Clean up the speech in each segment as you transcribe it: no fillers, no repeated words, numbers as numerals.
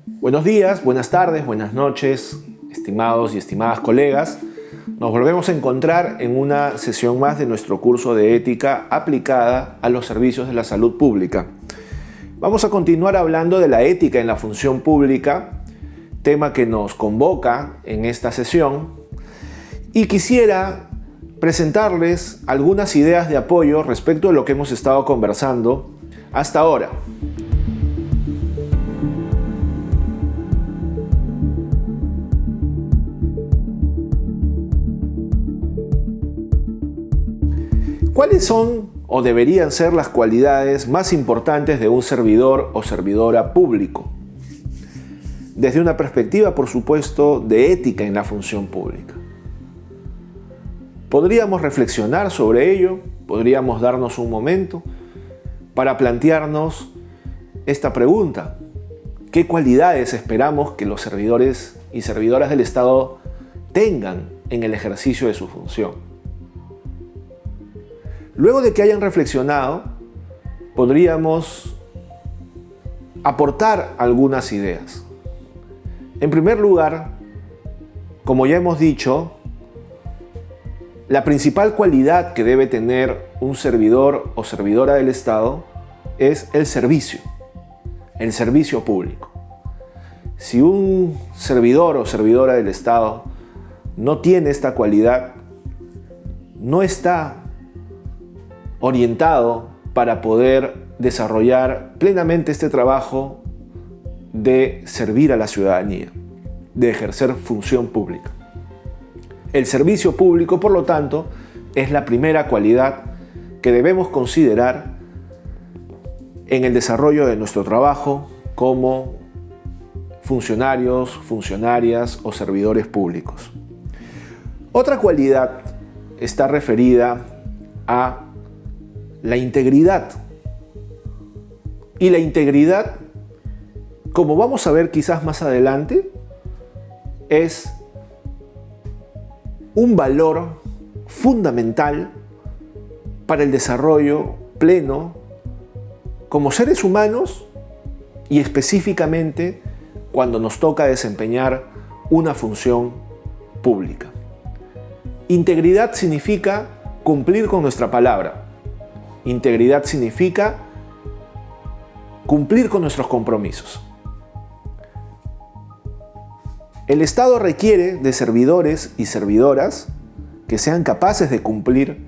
Buenos días, buenas tardes, buenas noches, estimados y estimadas colegas. Nos volvemos a encontrar en una sesión más de nuestro curso de ética aplicada a los servicios de la salud pública. Vamos a continuar hablando de la ética en la función pública, tema que nos convoca en esta sesión, y quisiera presentarles algunas ideas de apoyo respecto a lo que hemos estado conversando hasta ahora. ¿Cuáles son o deberían ser las cualidades más importantes de un servidor o servidora público? Desde una perspectiva, por supuesto, de ética en la función pública. Podríamos reflexionar sobre ello, podríamos darnos un momento para plantearnos esta pregunta. ¿Qué cualidades esperamos que los servidores y servidoras del Estado tengan en el ejercicio de su función? Luego de que hayan reflexionado, podríamos aportar algunas ideas. En primer lugar, como ya hemos dicho, la principal cualidad que debe tener un servidor o servidora del Estado es el servicio público. Si un servidor o servidora del Estado no tiene esta cualidad, no está orientado para poder desarrollar plenamente este trabajo de servir a la ciudadanía, de ejercer función pública. El servicio público, por lo tanto, es la primera cualidad que debemos considerar en el desarrollo de nuestro trabajo como funcionarios, funcionarias o servidores públicos. Otra cualidad está referida a la integridad. Y la integridad, como vamos a ver quizás más adelante, es un valor fundamental para el desarrollo pleno como seres humanos y específicamente cuando nos toca desempeñar una función pública. Integridad significa cumplir con nuestra palabra. Integridad significa cumplir con nuestros compromisos. El Estado requiere de servidores y servidoras que sean capaces de cumplir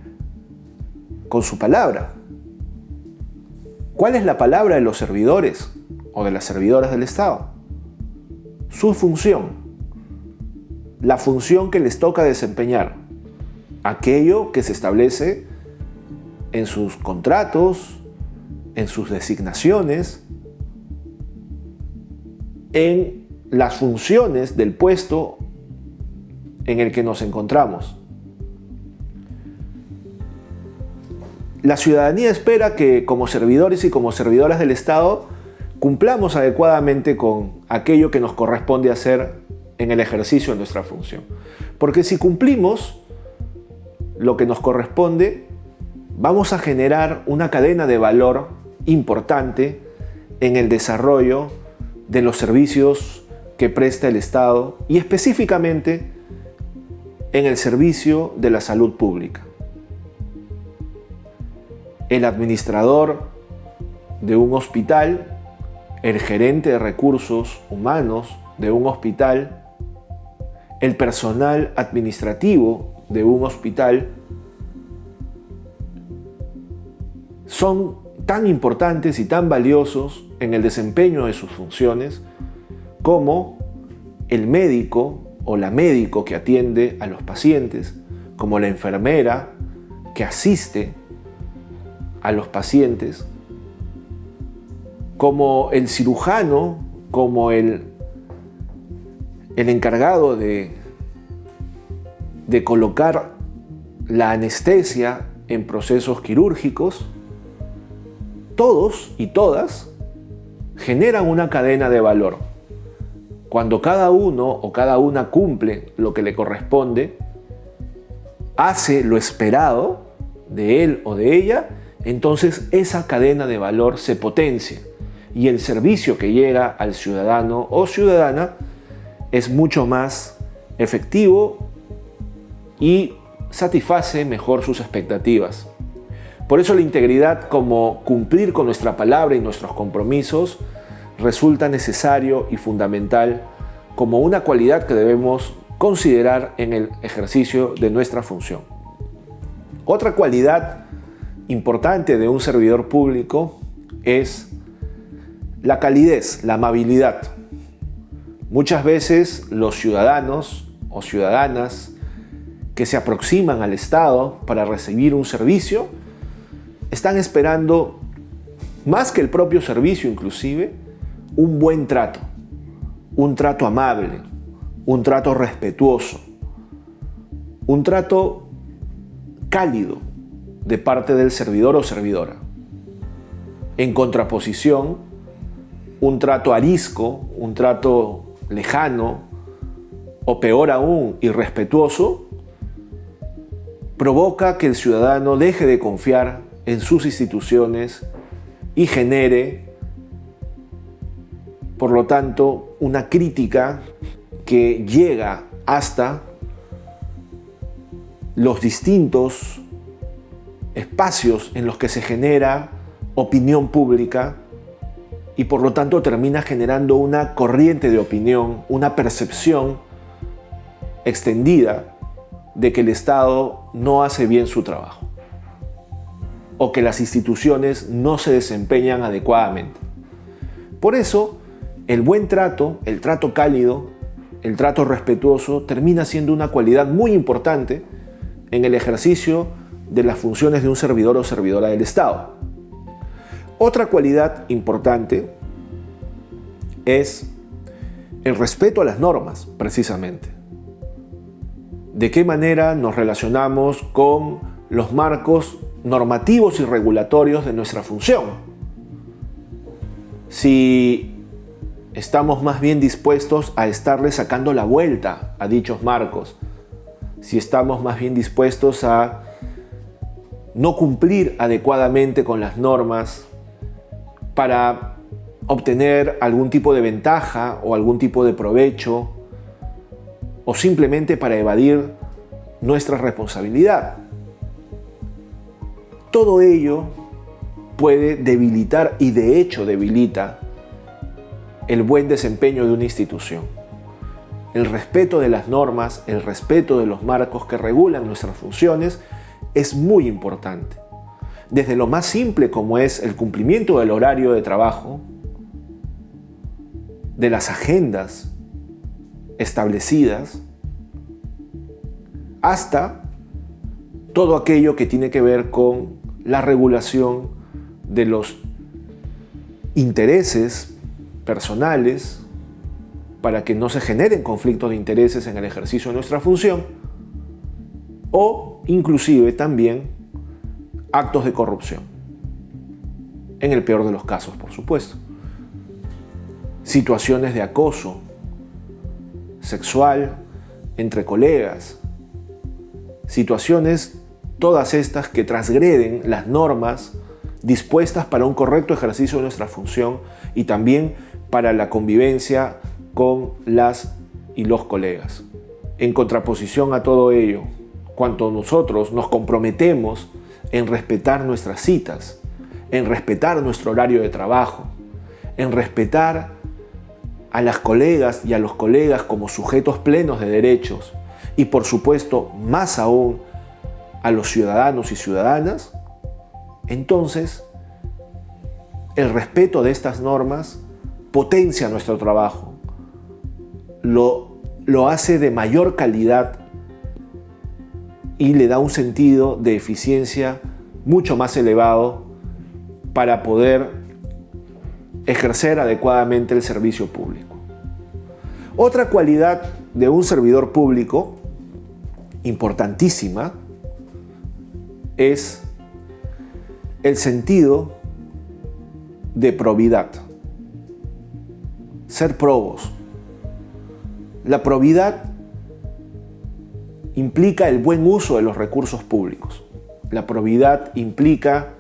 con su palabra. ¿Cuál es la palabra de los servidores o de las servidoras del Estado? Su función, la función que les toca desempeñar, aquello que se establece en sus contratos, en sus designaciones, en las funciones del puesto en el que nos encontramos. La ciudadanía espera que como servidores y como servidoras del Estado cumplamos adecuadamente con aquello que nos corresponde hacer en el ejercicio de nuestra función. Porque si cumplimos lo que nos corresponde, vamos a generar una cadena de valor importante en el desarrollo de los servicios que presta el Estado y específicamente en el servicio de la salud pública. El administrador de un hospital, el gerente de recursos humanos de un hospital, el personal administrativo de un hospital, son tan importantes y tan valiosos en el desempeño de sus funciones como el médico o la médico que atiende a los pacientes, como la enfermera que asiste a los pacientes, como el cirujano, como el encargado de colocar la anestesia en procesos quirúrgicos. Todos y todas generan una cadena de valor. Cuando cada uno o cada una cumple lo que le corresponde, hace lo esperado de él o de ella, entonces esa cadena de valor se potencia. y el servicio que llega al ciudadano o ciudadana es mucho más efectivo y satisface mejor sus expectativas. Por eso la integridad, como cumplir con nuestra palabra y nuestros compromisos, resulta necesario y fundamental como una cualidad que debemos considerar en el ejercicio de nuestra función. Otra cualidad importante de un servidor público es la calidez, la amabilidad. Muchas veces los ciudadanos o ciudadanas que se aproximan al Estado para recibir un servicio están esperando, más que el propio servicio inclusive, un buen trato, un trato amable, un trato respetuoso, un trato cálido de parte del servidor o servidora. En contraposición, un trato arisco, un trato lejano o peor aún, irrespetuoso, provoca que el ciudadano deje de confiar en sus instituciones y genere, por lo tanto, una crítica que llega hasta los distintos espacios en los que se genera opinión pública y por lo tanto termina generando una corriente de opinión, una percepción extendida de que el Estado no hace bien su trabajo o que las instituciones no se desempeñan adecuadamente. Por eso, el buen trato, el trato cálido, el trato respetuoso termina siendo una cualidad muy importante en el ejercicio de las funciones de un servidor o servidora del Estado. Otra cualidad importante es el respeto a las normas, precisamente. ¿De qué manera nos relacionamos con los marcos normativos y regulatorios de nuestra función? Si estamos más bien dispuestos a estarle sacando la vuelta a dichos marcos, si estamos más bien dispuestos a no cumplir adecuadamente con las normas para obtener algún tipo de ventaja o algún tipo de provecho o simplemente para evadir nuestra responsabilidad. Todo ello puede debilitar y de hecho debilita el buen desempeño de una institución. El respeto de las normas, el respeto de los marcos que regulan nuestras funciones es muy importante. Desde lo más simple como es el cumplimiento del horario de trabajo, de las agendas establecidas, hasta todo aquello que tiene que ver con la regulación de los intereses personales para que no se generen conflictos de intereses en el ejercicio de nuestra función o inclusive también actos de corrupción. En el peor de los casos, por supuesto. Situaciones de acoso sexual entre colegas. Situaciones, todas estas que transgreden las normas dispuestas para un correcto ejercicio de nuestra función y también para la convivencia con las y los colegas. En contraposición a todo ello, cuando nosotros nos comprometemos en respetar nuestras citas, en respetar nuestro horario de trabajo, en respetar a las colegas y a los colegas como sujetos plenos de derechos y por supuesto más aún a los ciudadanos y ciudadanas, entonces el respeto de estas normas potencia nuestro trabajo, lo hace de mayor calidad y le da un sentido de eficiencia mucho más elevado para poder ejercer adecuadamente el servicio público. Otra cualidad de un servidor público importantísima es el sentido de probidad. Ser probos. La probidad implica el buen uso de los recursos públicos. La probidad implica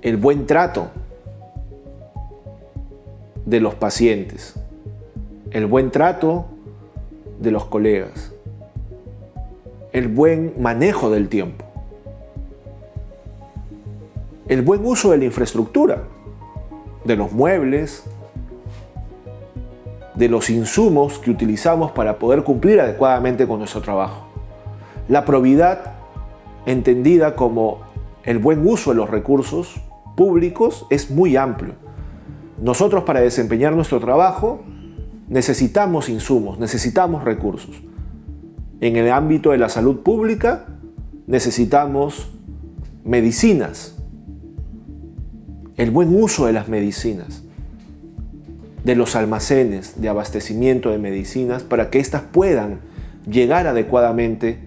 el buen trato de los pacientes, el buen trato de los colegas, el buen manejo del tiempo, el buen uso de la infraestructura, de los muebles, de los insumos que utilizamos para poder cumplir adecuadamente con nuestro trabajo. La probidad, entendida como el buen uso de los recursos públicos, es muy amplio. Nosotros, para desempeñar nuestro trabajo, necesitamos insumos, necesitamos recursos. En el ámbito de la salud pública, necesitamos medicinas, el buen uso de las medicinas, de los almacenes de abastecimiento de medicinas para que éstas puedan llegar adecuadamente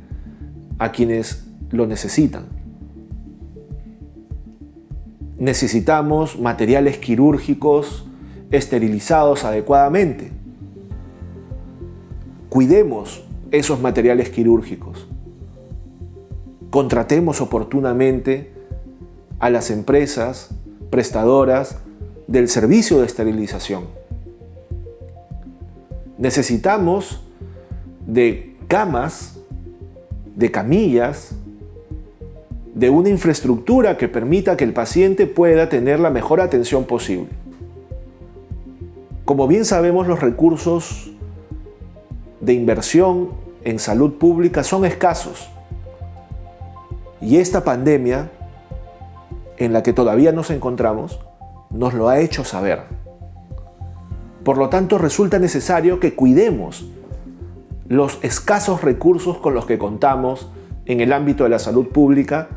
a quienes lo necesitan. Necesitamos materiales quirúrgicos esterilizados adecuadamente. Cuidemos esos materiales quirúrgicos. Contratemos oportunamente a las empresas prestadoras del servicio de esterilización. Necesitamos de camas, de camillas, de una infraestructura que permita que el paciente pueda tener la mejor atención posible. Como bien sabemos, los recursos de inversión en salud pública son escasos. Y esta pandemia, en la que todavía nos encontramos, nos lo ha hecho saber. Por lo tanto, resulta necesario que cuidemos los escasos recursos con los que contamos en el ámbito de la salud pública,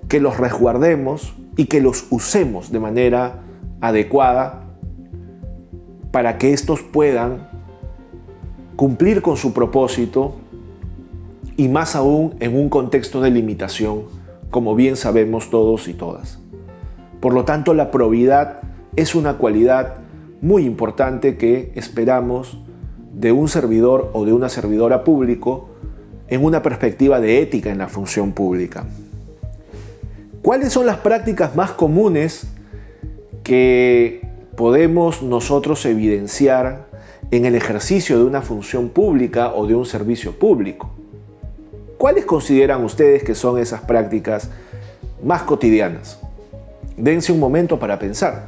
que los resguardemos y que los usemos de manera adecuada para que estos puedan cumplir con su propósito, y más aún en un contexto de limitación, como bien sabemos todos y todas. Por lo tanto, la probidad es una cualidad muy importante que esperamos de un servidor o de una servidora público en una perspectiva de ética en la función pública. ¿Cuáles son las prácticas más comunes que podemos nosotros evidenciar en el ejercicio de una función pública o de un servicio público? ¿Cuáles consideran ustedes que son esas prácticas más cotidianas? Dense un momento para pensar.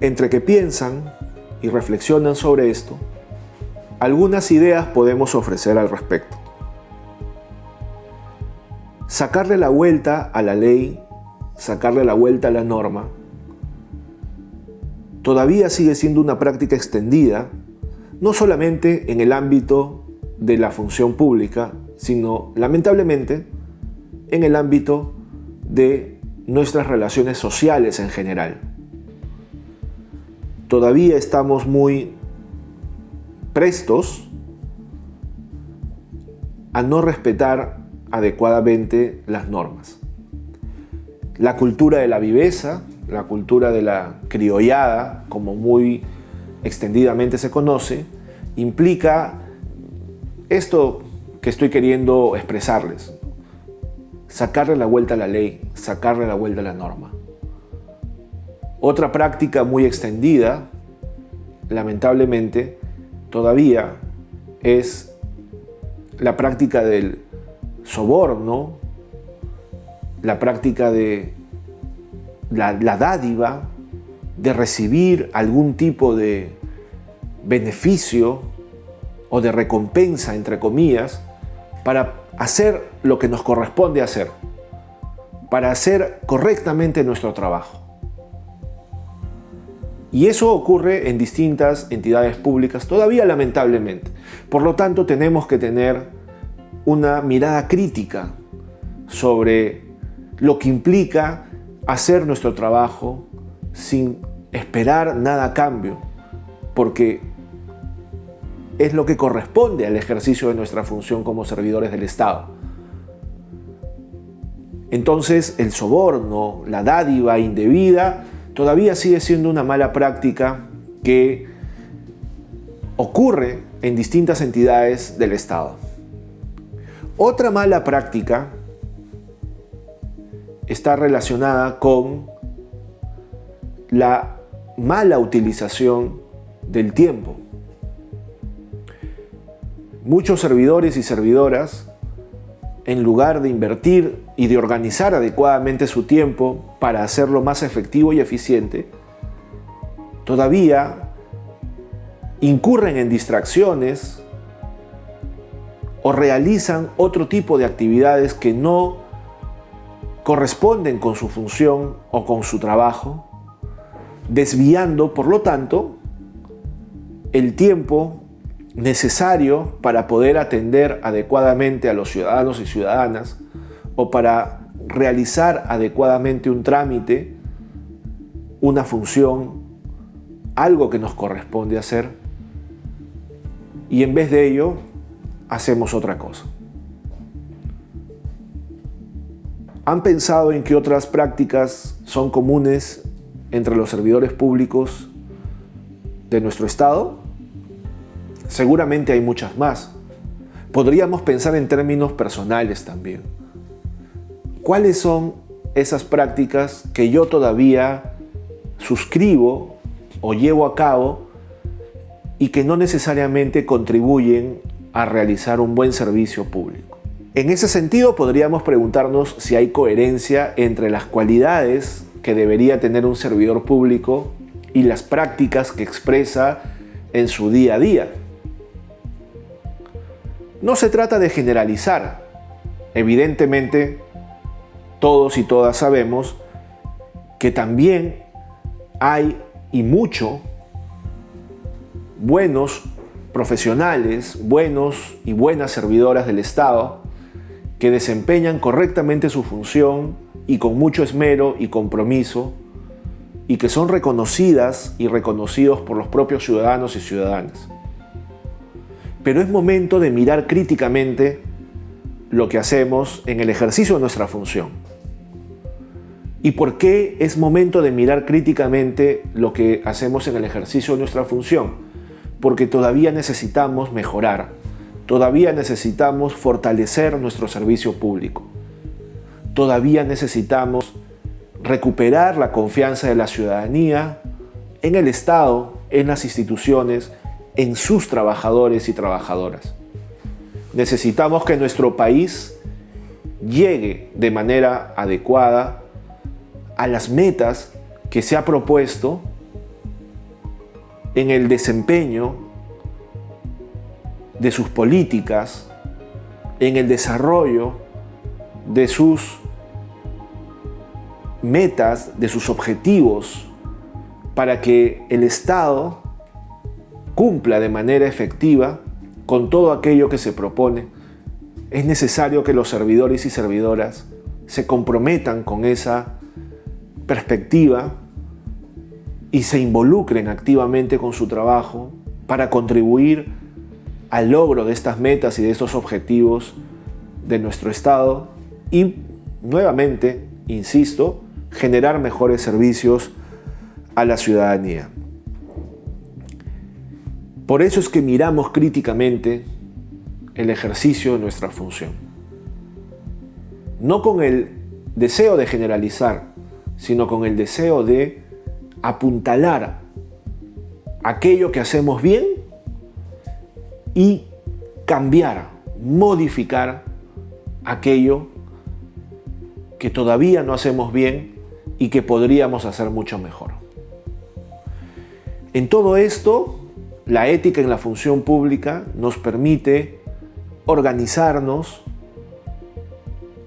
Entre que piensan y reflexionan sobre esto, algunas ideas podemos ofrecer al respecto. Sacarle la vuelta a la ley, sacarle la vuelta a la norma, todavía sigue siendo una práctica extendida, no solamente en el ámbito de la función pública, sino, lamentablemente, en el ámbito de nuestras relaciones sociales en general. Todavía estamos muy prestos a no respetar adecuadamente las normas. La cultura de la viveza, la cultura de la criollada, como muy extendidamente se conoce, implica esto que estoy queriendo expresarles: sacarle la vuelta a la ley, sacarle la vuelta a la norma. Otra práctica muy extendida, lamentablemente, todavía es la práctica del soborno, la práctica de la dádiva, de recibir algún tipo de beneficio o de recompensa, entre comillas, para hacer lo que nos corresponde hacer, para hacer correctamente nuestro trabajo. Y eso ocurre en distintas entidades públicas todavía, lamentablemente. Por lo tanto, tenemos que tener una mirada crítica sobre lo que implica hacer nuestro trabajo sin esperar nada a cambio, porque es lo que corresponde al ejercicio de nuestra función como servidores del Estado. Entonces, el soborno, la dádiva indebida, todavía sigue siendo una mala práctica que ocurre en distintas entidades del Estado. Otra mala práctica está relacionada con la mala utilización del tiempo. Muchos servidores y servidoras, en lugar de invertir y de organizar adecuadamente su tiempo para hacerlo más efectivo y eficiente, todavía incurren en distracciones o realizan otro tipo de actividades que no corresponden con su función o con su trabajo, desviando, por lo tanto, el tiempo necesario para poder atender adecuadamente a los ciudadanos y ciudadanas o para realizar adecuadamente un trámite, una función, algo que nos corresponde hacer, y en vez de ello hacemos otra cosa. ¿Han pensado en qué otras prácticas son comunes entre los servidores públicos de nuestro Estado? Seguramente hay muchas más. Podríamos pensar en términos personales también. ¿Cuáles son esas prácticas que yo todavía suscribo o llevo a cabo y que no necesariamente contribuyen a realizar un buen servicio público? En ese sentido, podríamos preguntarnos si hay coherencia entre las cualidades que debería tener un servidor público y las prácticas que expresa en su día a día. No se trata de generalizar. Evidentemente, todos y todas sabemos que también hay y mucho buenos profesionales, buenos y buenas servidoras del Estado que desempeñan correctamente su función y con mucho esmero y compromiso, y que son reconocidas y reconocidos por los propios ciudadanos y ciudadanas. Pero es momento de mirar críticamente lo que hacemos en el ejercicio de nuestra función. ¿Y por qué es momento de mirar críticamente lo que hacemos en el ejercicio de nuestra función? Porque todavía necesitamos mejorar, todavía necesitamos fortalecer nuestro servicio público, todavía necesitamos recuperar la confianza de la ciudadanía en el Estado, en las instituciones, en sus trabajadores y trabajadoras. Necesitamos que nuestro país llegue de manera adecuada a las metas que se ha propuesto en el desempeño de sus políticas, en el desarrollo de sus metas, de sus objetivos, para que el Estado cumpla de manera efectiva con todo aquello que se propone. Es necesario que los servidores y servidoras se comprometan con esa perspectiva y se involucren activamente con su trabajo para contribuir al logro de estas metas y de estos objetivos de nuestro Estado y, nuevamente, insisto, generar mejores servicios a la ciudadanía. Por eso es que miramos críticamente el ejercicio de nuestra función. No con el deseo de generalizar, sino con el deseo de apuntalar aquello que hacemos bien y cambiar, modificar aquello que todavía no hacemos bien y que podríamos hacer mucho mejor. En todo esto, la ética en la función pública nos permite organizarnos,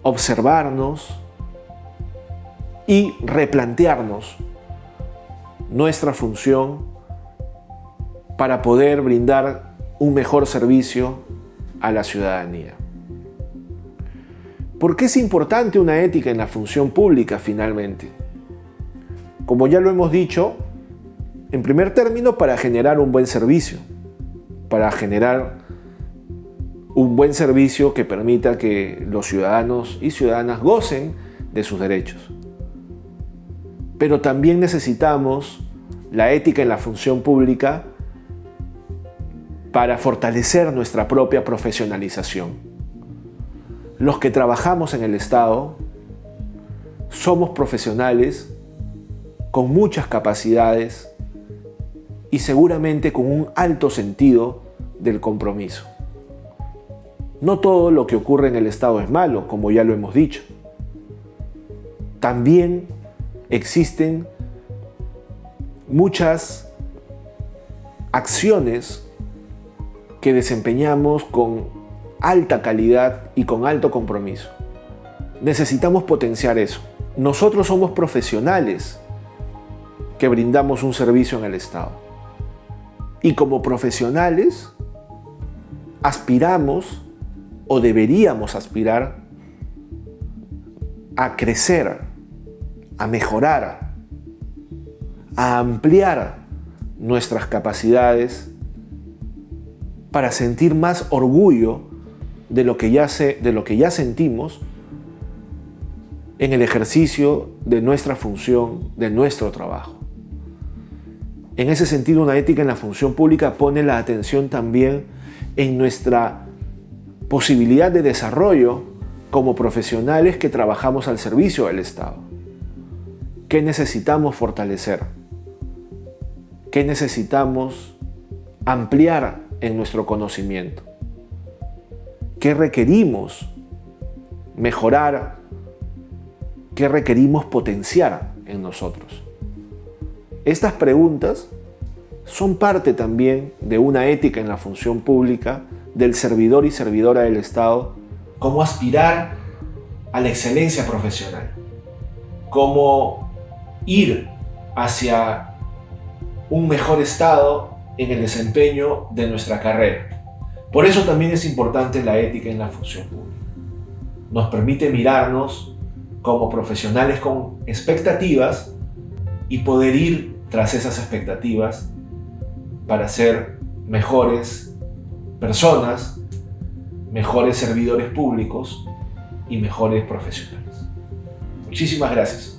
observarnos y replantearnos nuestra función para poder brindar un mejor servicio a la ciudadanía. ¿Por qué es importante una ética en la función pública finalmente? Como ya lo hemos dicho, en primer término, para generar un buen servicio, para generar un buen servicio que permita que los ciudadanos y ciudadanas gocen de sus derechos. Pero también necesitamos la ética en la función pública para fortalecer nuestra propia profesionalización. Los que trabajamos en el Estado somos profesionales con muchas capacidades y seguramente con un alto sentido del compromiso. No todo lo que ocurre en el Estado es malo, como ya lo hemos dicho. También existen muchas acciones que desempeñamos con alta calidad y con alto compromiso. Necesitamos potenciar eso. Nosotros somos profesionales que brindamos un servicio en el Estado. Y como profesionales aspiramos o deberíamos aspirar a crecer, a mejorar, a ampliar nuestras capacidades para sentir más orgullo de lo que ya sentimos en el ejercicio de nuestra función, de nuestro trabajo. En ese sentido, una ética en la función pública pone la atención también en nuestra posibilidad de desarrollo como profesionales que trabajamos al servicio del Estado. ¿Qué necesitamos fortalecer? ¿Qué necesitamos ampliar en nuestro conocimiento? ¿Qué requerimos mejorar? ¿Qué requerimos potenciar en nosotros? Estas preguntas son parte también de una ética en la función pública del servidor y servidora del Estado. Cómo aspirar a la excelencia profesional, cómo ir hacia un mejor estado en el desempeño de nuestra carrera. Por eso también es importante la ética en la función pública. Nos permite mirarnos como profesionales con expectativas y poder ir tras esas expectativas para ser mejores personas, mejores servidores públicos y mejores profesionales. Muchísimas gracias.